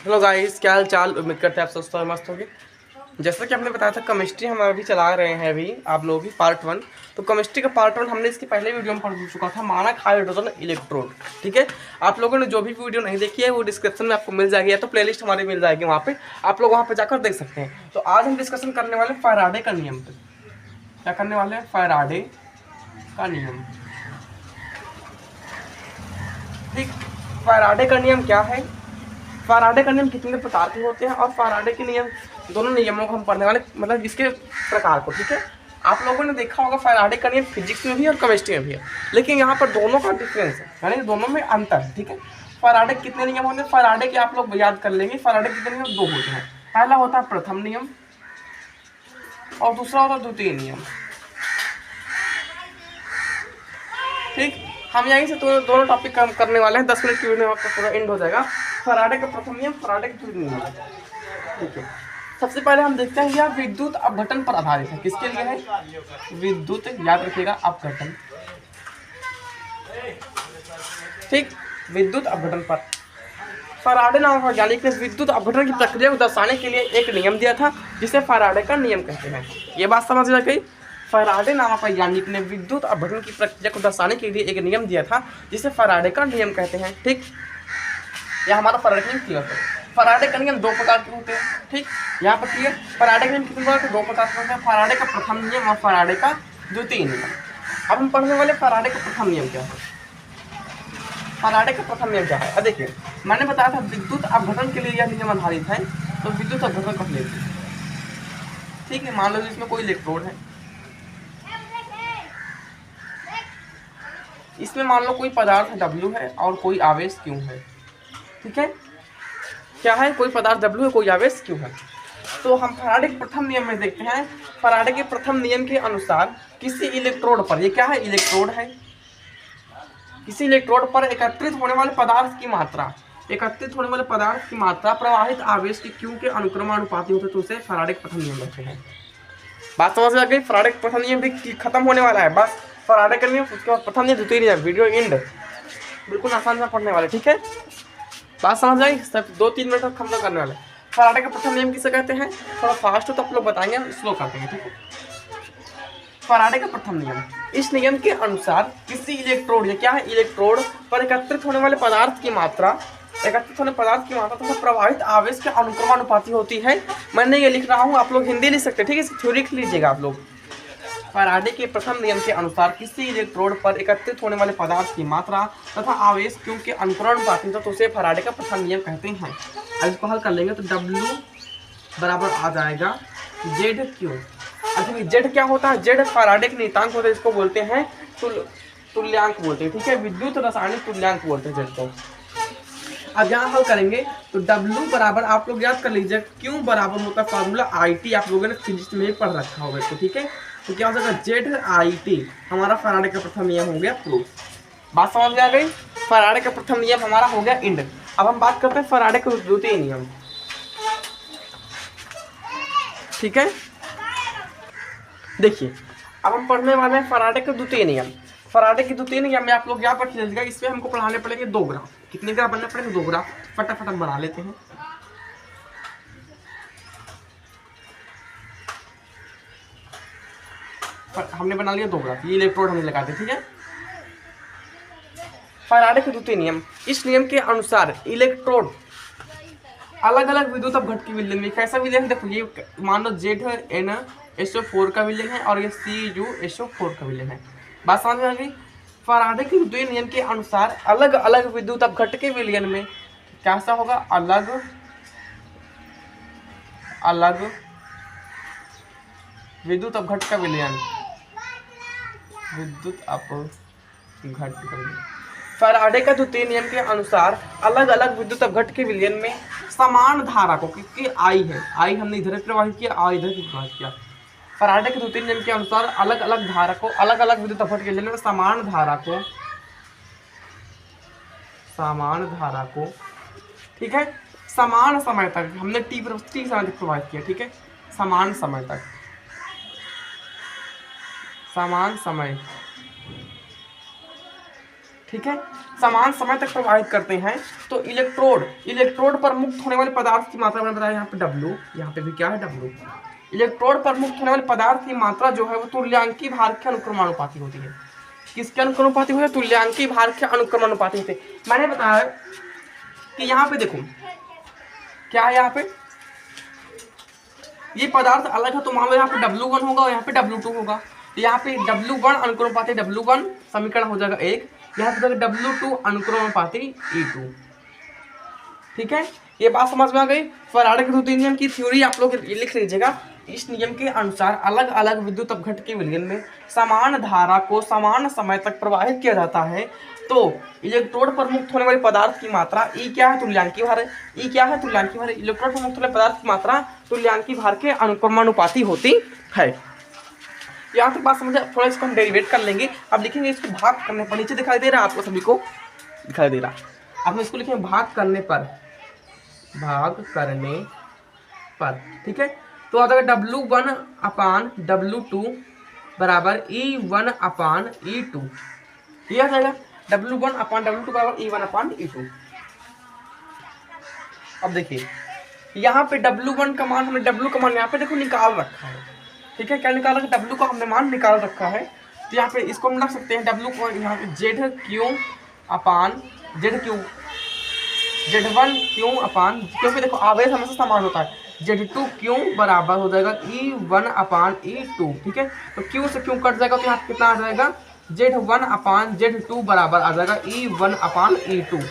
Hello guys, क्या हाल चाल। उम्मीद करते हैं आप स्वस्थ और मस्त होंगे। जैसा कि हमने बताया था, केमिस्ट्री हम अभी चला रहे हैं अभी आप लोगों की पार्ट 1। तो केमिस्ट्री का पार्ट 1 हमने इसके पहले वीडियो में पढ़ चुका था, मानक हाइड्रोजन इलेक्ट्रोड। ठीक है, आप लोगों ने जो भी वीडियो नहीं देखी है वो डिस्क्रिप्शन में आपको मिल जाएगी, या तो प्लेलिस्ट हमारी मिल जाएगी वहाँ पे, आप लोग वहाँ पे जाकर देख सकते हैं। तो आज हम डिस्कशन करने वाले फैराडे का नियम पे। क्या करने वाले हैं? फैराडे का नियम। ठीक, फैराडे का नियम क्या है, फैराडे का नियम कितने प्रकार के होते हैं, और फैराडे के नियम, दोनों नियमों को हम पढ़ने वाले, मतलब इसके प्रकार को। ठीक है, आप लोगों ने देखा होगा फैराडे का नियम फिजिक्स में भी और केमिस्ट्री में भी है, लेकिन यहाँ पर दोनों का डिफरेंस है, यानी दोनों में अंतर है। ठीक है, फैराडे कितने नियम होते हैं? फैराडे के आप लोग याद कर लेंगे, फैराडे कितने नियम? दो होते हैं। पहला होता है प्रथम नियम और दूसरा होता है द्वितीय नियम। ठीक, हम यहीं से दोनों टॉपिक कम करने वाले हैं। 10 मिनट की वीडियो में आपका पूरा एंड हो जाएगा। फैराडे का प्रथम नियम, फैराडे का द्वितीय नियम। ठीक है, सबसे पहले हम देखते हैं, यह विद्युत अपघटन पर आधारित है। किसके लिए है? विद्युत, याद रखिएगा, अपघटन। ठीक, विद्युत अपघटन पर फैराडे नामक वैज्ञानिक ने विद्युत अपघटन की प्रक्रिया को दर्शाने के लिए एक नियम दिया था, जिसे फैराडे का नियम कहते हैं। ये बात समझ आ गई? फैराडे नामक वैज्ञानिक ने विद्युत अपघटन की प्रक्रिया को दर्शाने के लिए एक नियम दिया था, जिसे फैराडे का नियम कहते हैं। ठीक, यह हमारा फैराडे का नियम क्लियर है। फैराडे का नियम दो प्रकार के होते हैं। ठीक, यहाँ पर क्लियर, फैराडे का नियम कितने प्रकार के? दो प्रकार के होते हैं, फैराडे का प्रथम नियम और फैराडे का द्वितीय नियम। अब हम पढ़ने वाले फैराडे का प्रथम नियम क्या है। फैराडे का प्रथम नियम क्या है? अब देखिए, मैंने बताया था विद्युत अपघटन के लिए यह नियम आधारित है। तो विद्युत अपघटन कर लेते हैं। ठीक है, मान लो इसमें कोई इलेक्ट्रोड है, इसमें मान लो कोई पदार्थ W है और कोई आवेश Q है। ठीक है, क्या है? कोई पदार्थ W है, कोई आवेश Q है। तो हम फैराडे के प्रथम नियम में देखते हैं, फैराडे के प्रथम नियम के अनुसार किसी इलेक्ट्रोड पर, ये क्या है? इलेक्ट्रोड है, किसी इलेक्ट्रोड पर एकत्रित होने वाले पदार्थ की मात्रा, एकत्रित होने वाले पदार्थ की मात्रा प्रवाहित आवेश के Q के अनुक्रमानुपाती होते, तो उसे फैराडे के प्रथम नियम कहते हैं। बात समझ आ गई? फैराडे का प्रथम नियम भी खत्म होने वाला है, बस फैराडे का नियम, उसके बाद प्रथम नियम, द्वितीय नियम, वीडियो एंड। बिल्कुल आसान से पढ़ने वाले। ठीक है, बात समझ आई? सब 2-3 मिनट तक हम लोग करने वाले। फैराडे का प्रथम नियम किसे कहते हैं? थोड़ा फास्ट हो तो आप लोग बताएंगे, स्लो कर देंगे। ठीक है, फैराडे का प्रथम नियम, इस नियम के अनुसार किसी इलेक्ट्रोड, ये क्या है? इलेक्ट्रोड पर एकत्रित होने वाले पदार्थ की मात्रा, एकत्रित होने पदार्थ की मात्रा तथा प्रवाहित आवेश के अनुक्रमानुपाती होती है। मैंने ये लिख रहा हूँ, आप लोग हिंदी लिख सकते हैं। ठीक है, इसकी थ्योरी लिख लीजिएगा आप लोग। फैराडे के प्रथम नियम के अनुसार किसी इलेक्ट्रोड पर एकत्रित होने वाले पदार्थ की मात्रा तथा आवेश Q के अनुक्रमानुपाती तो उसे फैराडे का प्रथम नियम कहते हैं। अब इसको हल कर लेंगे तो W बराबर आ जाएगा ZQ। अच्छा, Z क्या होता है? Z फैराडे के नियतांक होता है, इसको बोलते हैं तुल्यांक बोलते हैं। ठीक है, विद्युत रासायनिक तुल्यांक बोलते हैं Z को। अब यहाँ हल करेंगे तो W बराबर, आप लोग याद कर लीजिए, Q बराबर होता है फार्मूला IT, आप लोगों ने फिजिक्स में पढ़ रखा होगा इसको। ठीक है, तो क्या हो जाएगा? ZIT, हमारा फैराडे का प्रथम नियम हो गया प्रूफ। बात समझ में आ गई? फैराडे का प्रथम नियम हमारा हो गया इंड। अब हम बात करते हैं फैराडे का द्वितीय नियम। ठीक है, देखिए, अब हम पढ़ने वाले हैं फैराडे का द्वितीय नियम। फैराडे के द्वितीय नियम में आप लोग यहाँ पर लीजिएगा, इसमें हमको पढ़ाने पड़ेंगे 2 ग्राफ। कितने ग्राफ बनने पड़ेंगे? 2 ग्राफ। फटाफट हम बना लेते हैं। हमने बना लिया 2 ग्राफ, ये इलेक्ट्रोड हमने लगा दिया। ठीक है, फैराडे के द्वितीय नियम, इस नियम के अनुसार इलेक्ट्रोड अलग अलग विद्युत अपघट की विलयन में, कैसा विलयन? देखो, ये मान लो ZnSO4 का विलयन है और ये CuSO4 का विलयन है। बात समझ में आ गई? फैराडे के द्वितीय नियम के अनुसार अलग अलग विद्युत अपघट के विलयन में कैसा होगा? अलग अलग विद्युत अपघट का विलयन, विद्युत अपघट का विलयन। फैराडे का द्वितीय नियम के अनुसार अलग अलग विद्युत अपघट के विलयन में समान धारा को, क्योंकि I है, I हमने इधर प्रवाहित किया, I इधर प्रवाहित किया। फैराडे के द्वितीय नियम के अनुसार अलग अलग धारा को, अलग अलग विद्युत अपघट के विलयन में समान धारा को, ठीक है, समान समय तक, हमने T समय तक प्रवाहित किया। ठीक है, समान समय तक, समान समय। ठीक है, समान समय तक प्रवाहित करते हैं। तो इलेक्ट्रोड पर मुक्त होने वाले पदार्थ की मात्रा मैंने बताया यहाँ पे W, यहाँ पे भी क्या है W। इलेक्ट्रोड पर मुक्त होने वाले पदार्थ की मात्रा जो है वो तुल्यांकी भार के अनुक्रमानुपाती होती है। किसके अनुक्रमानुपाती होती है? तुल्यांकी भार के अनुक्रमानुपाती होती है। मैंने बताया कि यहाँ पे देखो क्या है, यहाँ पे ये पदार्थ अलग है तो मान लो यहाँ पे W1 होगा और यहाँ पे W2 होगा। यहाँ पे W1 अनुक्रमानुपाती W1 समीकरण हो जाएगा 1, यहाँ पे W2 अनुक्रमानुपाती E2। ठीक है, ये बात समझ में आ गई। फैराडे के द्वितीय नियम की थ्योरी आप लोग लिख लीजिएगा। इस नियम के अनुसार अलग अलग विद्युत अपघट के विलयन में समान धारा को समान समय तक प्रवाहित किया जाता है। तो इलेक्ट्रोड पर मुक्त होने वाले पदार्थ की मात्रा ई क्या है? तुल्यांकी भार है। ई क्या है? तुल्यांकी भार है। इलेक्ट्रोड पर मुक्त होने पदार्थ की मात्रा तुल्यांकी भार के अनुक्रमानुपाती होती है। यहाँ तक बात समझे। थोड़ा इसको हम डेरिवेट कर लेंगे। अब लिखेंगे इसको भाग करने पर, नीचे दिखाई दे रहा है आपको सभी को, दिखाई दे रहा। अब हम इसको लिखेंगे भाग करने पर, भाग करने पर। ठीक है, तो आ जाएगा W1 अपान W2 बराबर E1 अपान E2। ये आ जाएगा W1 अपान W2 बराबर E1 अपान E2। अब देखिए यहाँ पे W1 का मान, हमने W का मान यहाँ पे देखो निकाल रखा है। ठीक है, क्या निकाल रखा है? W का हमने मान निकाल रखा है। तो यहाँ पे इसको हम रख सकते हैं W को यहाँ पे ZQ अपान ZQ, Z1 क्यों अपान, क्योंकि देखो आवेश हमेशा समान होता है। Z2 क्यों बराबर हो जाएगा E1 अपान E2। ठीक है, तो Q से क्यों कट जाएगा तो यहाँ कितना आ जाएगा? Z1 अपान Z2 बराबर आ जाएगा E1 अपान E2।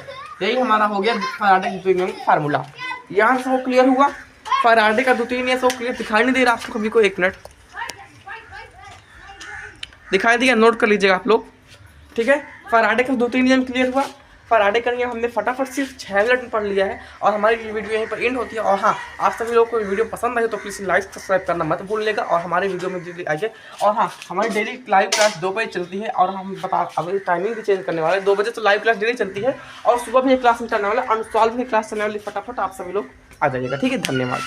यही हमारा हो गया फैराडे के द्वितीय नियम का फार्मूला। यहाँ से वो क्लियर हुआ। फैराडे का द्वितीय नियम से क्लियर दिखाई नहीं दे रहा आपको कभी को? एक मिनट, दिखाई दिया? नोट कर लीजिएगा आप लोग। ठीक है, फैराडे का द्वितीय नियम क्लियर हुआ। फैराडे का नियम हमने फटाफट सिर्फ 6 मिनट में पढ़ लिया है और हमारी वीडियो यहीं पर एंड होती है। और हाँ, आप सभी लोगों को वीडियो पसंद आई तो प्लीज़ लाइक सब्सक्राइब करना मत भूलिएगा और हमारे वीडियो में जल्दी आइए। और हाँ, हमारी डेली लाइव क्लास 2 बजे चलती है और हम अभी टाइमिंग भी चेंज करने वाले। 2 बजे तो लाइव क्लास डेली चलती है और सुबह भी एक क्लास में चलने वाला, अनसॉल्व भी क्लास चलने वाली। फटाफट आप सभी लोग आ जाइएगा। ठीक है, धन्यवाद।